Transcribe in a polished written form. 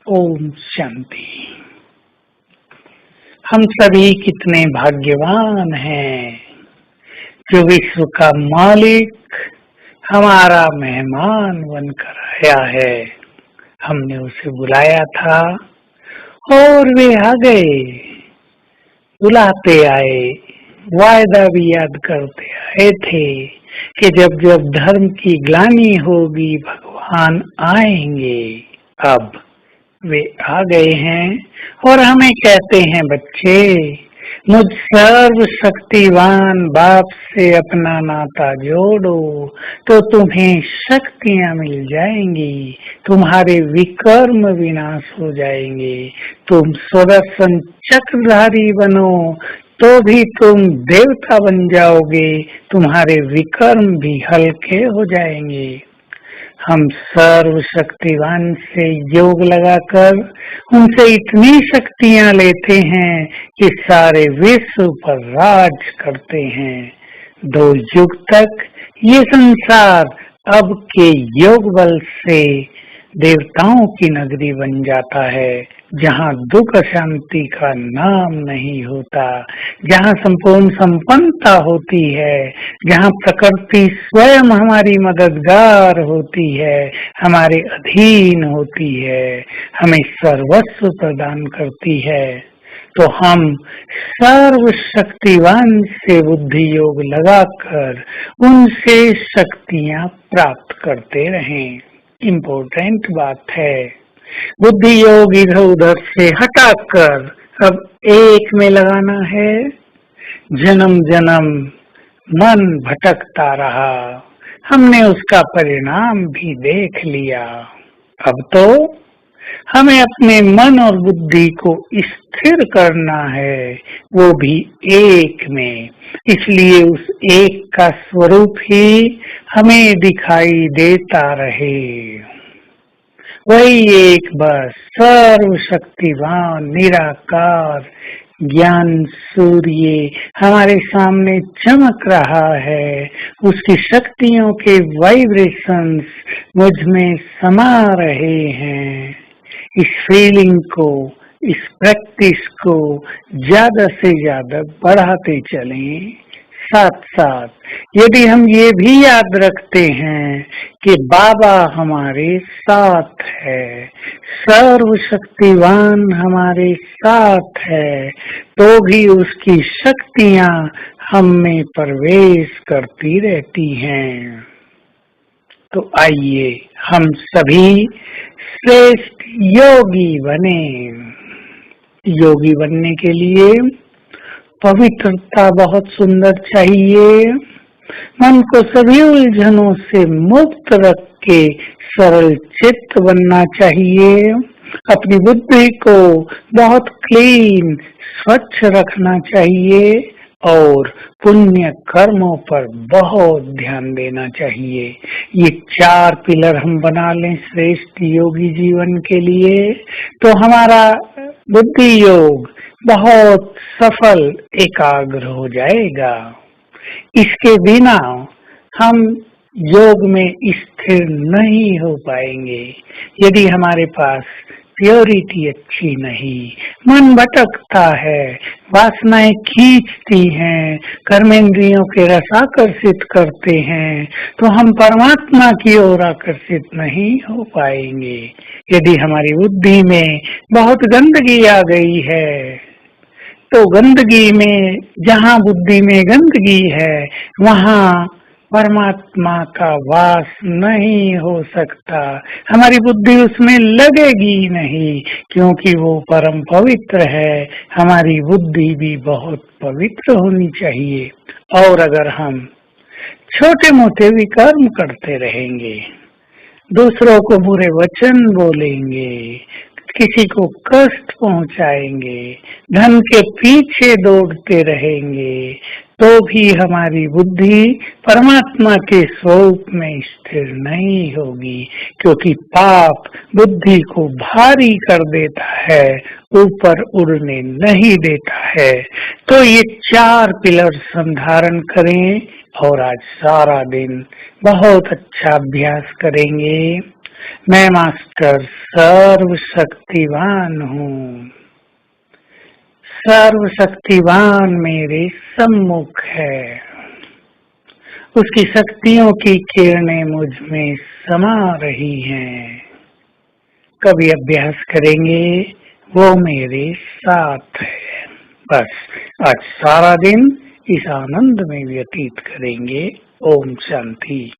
ओम शांति। हम सभी कितने भाग्यवान हैं जो विश्व का मालिक हमारा मेहमान बनकर आया है। हमने उसे बुलाया था और वे आ गए। बुलाते आए, वायदा भी याद करते आए थे कि जब जब धर्म की ग्लानि होगी भगवान आएंगे। अब वे आ गए हैं और हमें कहते हैं, बच्चे मुझ सर्व शक्तिवान बाप से अपना नाता जोड़ो तो तुम्हें शक्तियां मिल जाएंगी, तुम्हारे विकर्म विनाश हो जाएंगे, तुम सुदर्शन चक्रधारी बनो तो भी तुम देवता बन जाओगे, तुम्हारे विकर्म भी हल्के हो जाएंगे। हम सर्व शक्तिवान से योग लगाकर उनसे इतनी शक्तियां लेते हैं कि सारे विश्व पर राज करते हैं। 2 युग तक ये संसार अब के योग बल से देवताओं की नगरी बन जाता है, जहाँ दुख शांति का नाम नहीं होता, जहाँ संपूर्ण संपन्नता होती है, जहाँ प्रकृति स्वयं हमारी मददगार होती है, हमारे अधीन होती है, हमें सर्वस्व प्रदान करती है। तो हम सर्व शक्तिवान से बुद्धि योग लगाकर उनसे शक्तियां प्राप्त करते रहें। इम्पोर्टेंट बात है, बुद्धि योग इधर उधर से हटाकर अब एक में लगाना है। जन्म जन्म मन भटकता रहा, हमने उसका परिणाम भी देख लिया। अब तो हमें अपने मन और बुद्धि को स्थिर करना है, वो भी एक में। इसलिए उस एक का स्वरूप ही हमें दिखाई देता रहे। वही एक बस सर्वशक्तिवान निराकार ज्ञान सूर्य हमारे सामने चमक रहा है। उसकी शक्तियों के वाइब्रेशंस मुझ में समा रहे हैं। इस फीलिंग को, इस प्रैक्टिस को ज्यादा से ज्यादा बढ़ाते चलें। साथ साथ यदि हम ये भी याद रखते हैं कि बाबा हमारे साथ है, सर्वशक्तिवान हमारे साथ है, तो भी उसकी शक्तियां हम में प्रवेश करती रहती हैं। तो आइए हम सभी श्रेष्ठ योगी बने। योगी बनने के लिए पवित्रता बहुत सुंदर चाहिए। मन को सभी उलझनों से मुक्त रख के सरल चित्त बनना चाहिए। अपनी बुद्धि को बहुत क्लीन स्वच्छ रखना चाहिए और पुण्य कर्मों पर बहुत ध्यान देना चाहिए। ये 4 पिलर हम बना लें श्रेष्ठ योगी जीवन के लिए, तो हमारा बुद्धि योग बहुत सफल एकाग्र हो जाएगा। इसके बिना हम योग में स्थिर नहीं हो पाएंगे। यदि हमारे पास प्योरिटी अच्छी नहीं, मन भटकता है, वासनाएं खींचती हैं, कर्मेंद्रियों के रस आकर्षित करते हैं, तो हम परमात्मा की ओर आकर्षित नहीं हो पाएंगे। यदि हमारी बुद्धि में बहुत गंदगी आ गई है, तो गंदगी में, जहाँ बुद्धि में गंदगी है वहाँ परमात्मा का वास नहीं हो सकता। हमारी बुद्धि उसमें लगेगी नहीं, क्योंकि वो परम पवित्र है। हमारी बुद्धि भी बहुत पवित्र होनी चाहिए। और अगर हम छोटे मोटे विकर्म करते रहेंगे, दूसरों को बुरे वचन बोलेंगे, किसी को कष्ट पहुंचाएंगे, धन के पीछे दौड़ते रहेंगे, तो भी हमारी बुद्धि परमात्मा के स्वरूप में स्थिर नहीं होगी, क्योंकि पाप बुद्धि को भारी कर देता है, ऊपर उड़ने नहीं देता है। तो ये 4 पिलर हम धारण करें और आज सारा दिन बहुत अच्छा अभ्यास करेंगे। मैं मास्टर सर्वशक्तिवान हूँ। सर्वशक्तिवान मेरे सम्मुख है। उसकी शक्तियों की किरणें मुझ में समा रही हैं। कभी अभ्यास करेंगे, वो मेरे साथ है। बस आज सारा दिन इस आनंद में व्यतीत करेंगे। ओम शांति।